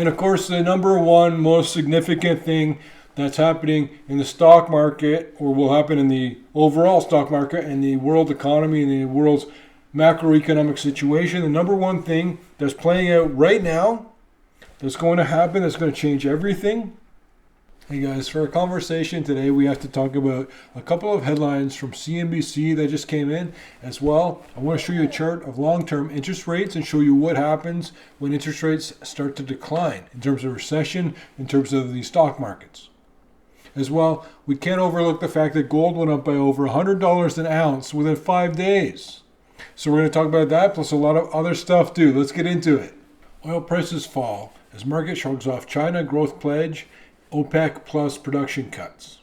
And of course, the number one most significant thing that's happening in the stock market, or will happen in the overall stock market and the world economy and the world's macroeconomic situation, the number one thing that's playing out right now, that's going to happen, that's going to change everything. Hey guys, for our conversation today, we have to talk about a couple of headlines from CNBC that just came in. As well, I want to show you a chart of long-term interest rates and show you what happens when interest rates start to decline in terms of recession, in terms of the stock markets. As well, we can't overlook the fact that gold went up by over $100 an ounce within 5 days. So we're going to talk about that, plus a lot of other stuff too. Let's get into it. Oil prices fall as market shrugs off China growth pledge, OPEC plus production cuts.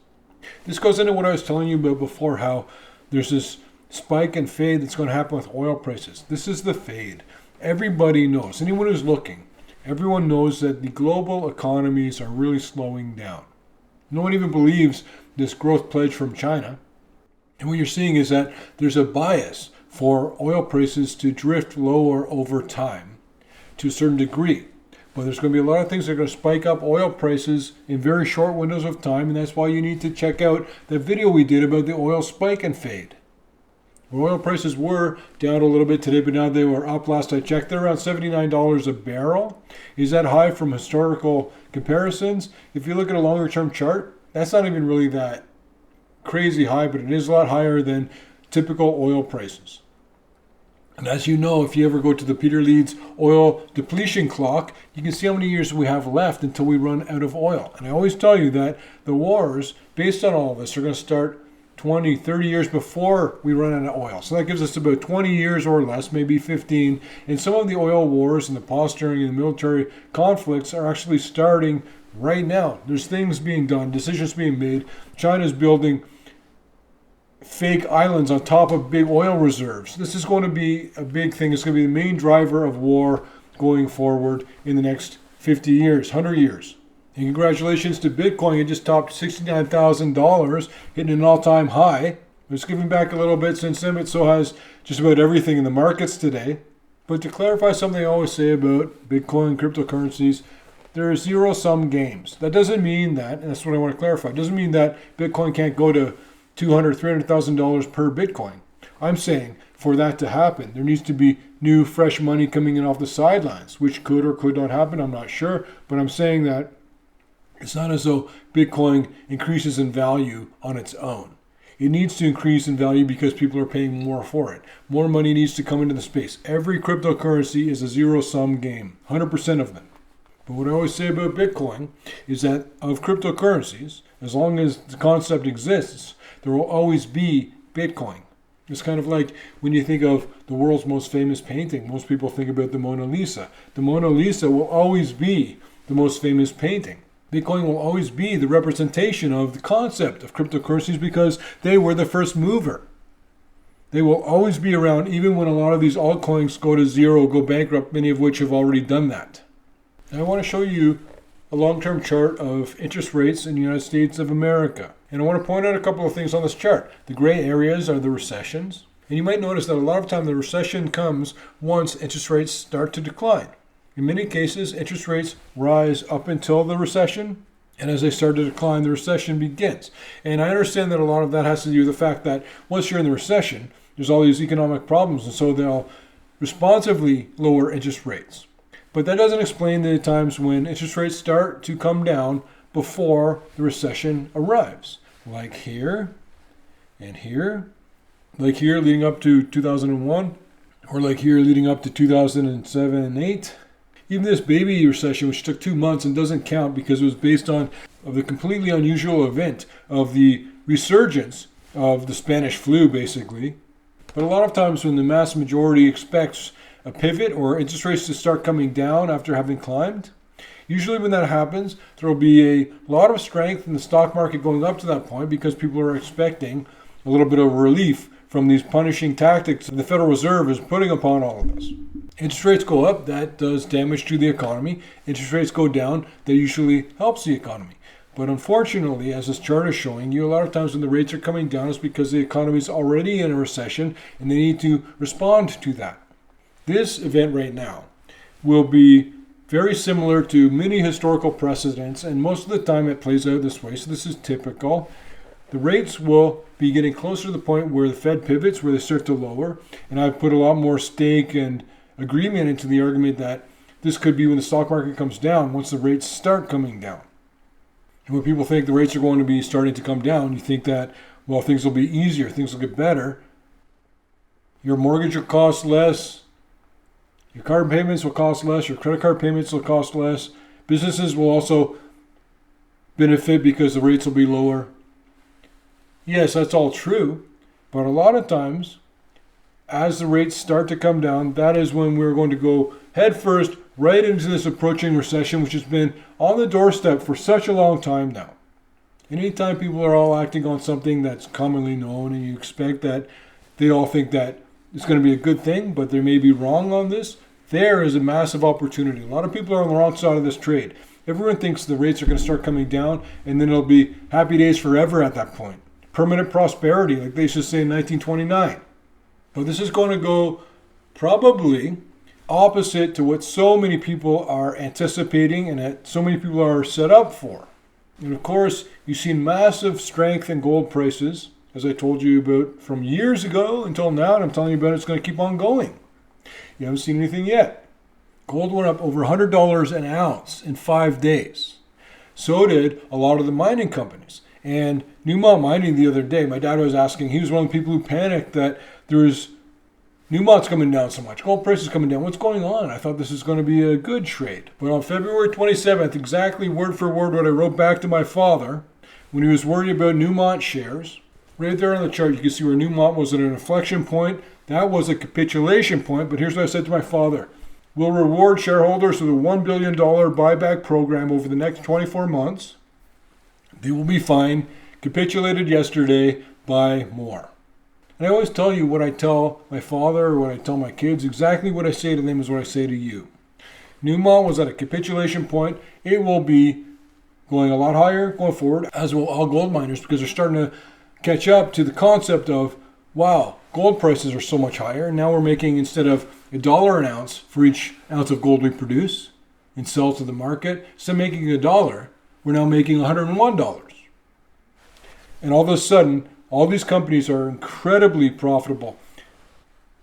This goes into what I was telling you about before, how there's this spike and fade that's going to happen with oil prices. This is the fade. Everybody knows, anyone who's looking, everyone knows that the global economies are really slowing down. No one even believes this growth pledge from China. And what you're seeing is that there's a bias for oil prices to drift lower over time to a certain degree. But there's going to be a lot of things that are going to spike up oil prices in very short windows of time, and that's why you need to check out the video we did about the oil spike and fade. Oil prices were down a little bit today, but now they were up last I checked. They're around $79 a barrel. Is that high from historical comparisons? If you look at a longer term chart, that's not even really that crazy high, but it is a lot higher than typical oil prices. And as you know, if you ever go to the Peter Leeds oil depletion clock, you can see how many years we have left until we run out of oil. And I always tell you that the wars, based on all of this, are going to start 20, 30 years before we run out of oil. So that gives us about 20 years or less, maybe 15. And some of the oil wars and the posturing and the military conflicts are actually starting right now. There's things being done, decisions being made. China's building fake islands on top of big oil reserves. This is going to be a big thing. It's going to be the main driver of war going forward in the next 50 years, 100 years. And congratulations to Bitcoin. It just topped $69,000, hitting an all-time high. It's giving back a little bit since then, but so has just about everything in the markets today. But to clarify something I always say about Bitcoin and cryptocurrencies, there are zero-sum games. That doesn't mean that, and that's what I want to clarify, it doesn't mean that Bitcoin can't go to $200,000, $300,000 per Bitcoin. I'm saying for that to happen, there needs to be new, fresh money coming in off the sidelines, which could or could not happen. I'm not sure, but I'm saying that it's not as though Bitcoin increases in value on its own. It needs to increase in value because people are paying more for it. More money needs to come into the space. Every cryptocurrency is a zero-sum game, 100% of them. But what I always say about Bitcoin is that of cryptocurrencies, as long as the concept exists, there will always be Bitcoin. It's kind of like when you think of the world's most famous painting, most people think about the Mona Lisa. The Mona Lisa will always be the most famous painting. Bitcoin will always be the representation of the concept of cryptocurrencies because they were the first mover. They will always be around even when a lot of these altcoins go to zero, go bankrupt, many of which have already done that. And I want to show you a long-term chart of interest rates in the United States of America. And I want to point out a couple of things on this chart. The gray areas are the recessions. And you might notice that a lot of time the recession comes once interest rates start to decline. In many cases, interest rates rise up until the recession. And as they start to decline, the recession begins. And I understand that a lot of that has to do with the fact that once you're in the recession, there's all these economic problems. And so they'll responsively lower interest rates. But that doesn't explain the times when interest rates start to come down before the recession arrives. Like here and here. Like here leading up to 2001. Or like here leading up to 2007 and 8. Even this baby recession, which took 2 months and doesn't count because it was based on the completely unusual event of the resurgence of the Spanish flu, basically. But a lot of times when the mass majority expects a pivot or interest rates to start coming down after having climbed, usually when that happens, there will be a lot of strength in the stock market going up to that point because people are expecting a little bit of relief from these punishing tactics the Federal Reserve is putting upon all of us. Interest rates go up, that does damage to the economy. Interest rates go down, that usually helps the economy. But unfortunately, as this chart is showing you, a lot of times when the rates are coming down, it's because the economy is already in a recession and they need to respond to that. This event right now will be very similar to many historical precedents, and most of the time it plays out this way, so this is typical. The rates will be getting closer to the point where the Fed pivots, where they start to lower, and I've put a lot more stake and agreement into the argument that this could be when the stock market comes down, once the rates start coming down. And when people think the rates are going to be starting to come down, you think that, well, things will be easier, things will get better. Your mortgage will cost less, your car payments will cost less, your credit card payments will cost less. Businesses will also benefit because the rates will be lower. Yes, that's all true, but a lot of times, as the rates start to come down, that is when we're going to go headfirst right into this approaching recession, which has been on the doorstep for such a long time now. Anytime people are all acting on something that's commonly known and you expect that they all think that it's going to be a good thing, but they may be wrong on this, there is a massive opportunity. A lot of people are on the wrong side of this trade. Everyone thinks the rates are going to start coming down and then it'll be happy days forever at that point. Permanent prosperity, like they used to say in 1929. But this is going to go probably opposite to what so many people are anticipating and that so many people are set up for. And of course, you've seen massive strength in gold prices, as I told you about from years ago until now, and I'm telling you about it's going to keep on going. You haven't seen anything yet. Gold went up over $100 an ounce in 5 days. So did a lot of the mining companies. And Newmont Mining the other day, my dad was asking, he was one of the people who panicked that there's Newmont's coming down so much, gold prices coming down. What's going on? I thought this was going to be a good trade. But on February 27th, exactly word for word what I wrote back to my father when he was worried about Newmont shares, right there on the chart, you can see where Newmont was at an inflection point. That was a capitulation point, but here's what I said to my father. We'll reward shareholders with a $1 billion buyback program over the next 24 months. They will be fine. Capitulated yesterday, buy more. And I always tell you what I tell my father or what I tell my kids. Exactly what I say to them is what I say to you. Newmont was at a capitulation point. It will be going a lot higher going forward, as will all gold miners, because they're starting to catch up to the concept of, wow, gold prices are so much higher. Now we're making, instead of $1 an ounce for each ounce of gold we produce and sell to the market, instead of making $1, we're now making $101. And all of a sudden, all these companies are incredibly profitable.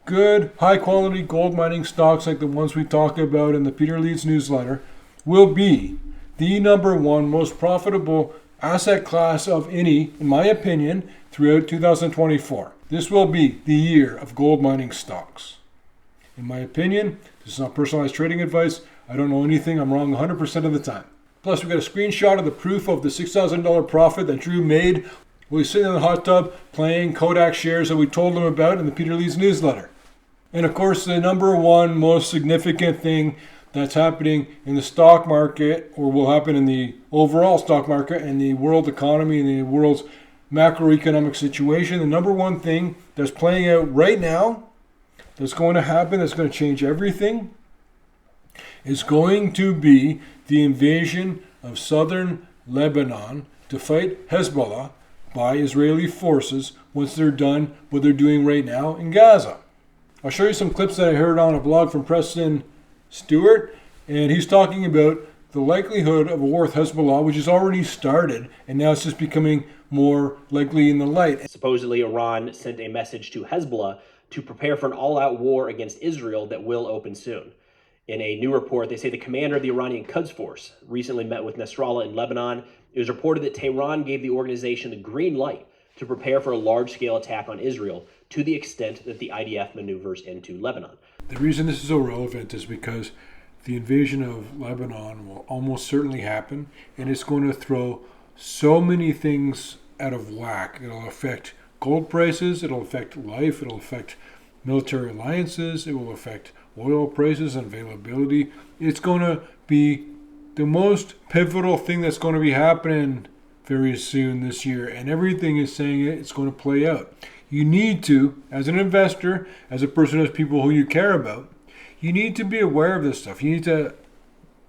Good, high-quality gold mining stocks like the ones we talk about in the Peter Leeds newsletter will be the number one most profitable asset class of any, in my opinion, throughout 2024. This will be the year of gold mining stocks. In my opinion, this is not personalized trading advice. I don't know anything. I'm wrong 100% of the time. Plus, we got a screenshot of the proof of the $6,000 profit that Drew made while he's sitting in the hot tub playing Kodak shares that we told him about in the Peter Leeds newsletter. And of course, the number one most significant thing that's happening in the stock market, or will happen in the overall stock market and the world economy and the world's macroeconomic situation, the number one thing that's playing out right now, that's going to happen, that's going to change everything, is going to be the invasion of southern Lebanon to fight Hezbollah by Israeli forces once they're done what they're doing right now in Gaza. I'll show you some clips that I heard on a blog from Preston Stewart, and he's talking about the likelihood of a war with Hezbollah, which has already started, and now it's just becoming more likely in the light. Supposedly, Iran sent a message to Hezbollah to prepare for an all-out war against Israel that will open soon. In a new report, they say the commander of the Iranian Quds Force recently met with Nasrallah in Lebanon. It was reported that Tehran gave the organization the green light to prepare for a large-scale attack on Israel to the extent that the IDF maneuvers into Lebanon. The reason this is so relevant is because the invasion of Lebanon will almost certainly happen, and it's going to throw so many things out of whack. It'll affect gold prices, it'll affect life, it'll affect military alliances, it will affect oil prices and availability. It's going to be the most pivotal thing that's going to be happening very soon this year, and everything is saying it's going to play out. You need to, as an investor, as a person who has people who you care about, you need to be aware of this stuff. You need to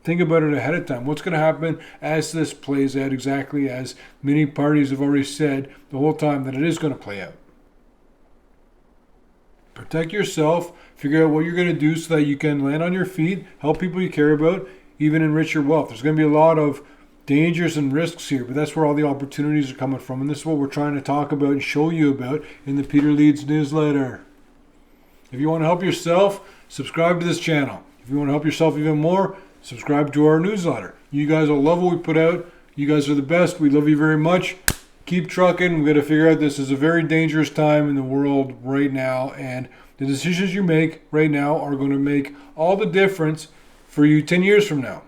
think about it ahead of time. What's going to happen as this plays out, exactly as many parties have already said the whole time that it is going to play out. Protect yourself, figure out what you're going to do so that you can land on your feet, help people you care about. even enrich your wealth. There's going to be a lot of dangers and risks here, but that's where all the opportunities are coming from. And this is what we're trying to talk about and show you about in the Peter Leeds newsletter. If you want to help yourself, subscribe to this channel. If you want to help yourself even more, subscribe to our newsletter. You guys will love what we put out. You guys are the best. We love you very much. Keep trucking. We've got to figure out this is a very dangerous time in the world right now, and the decisions you make right now are going to make all the difference for you 10 years from now.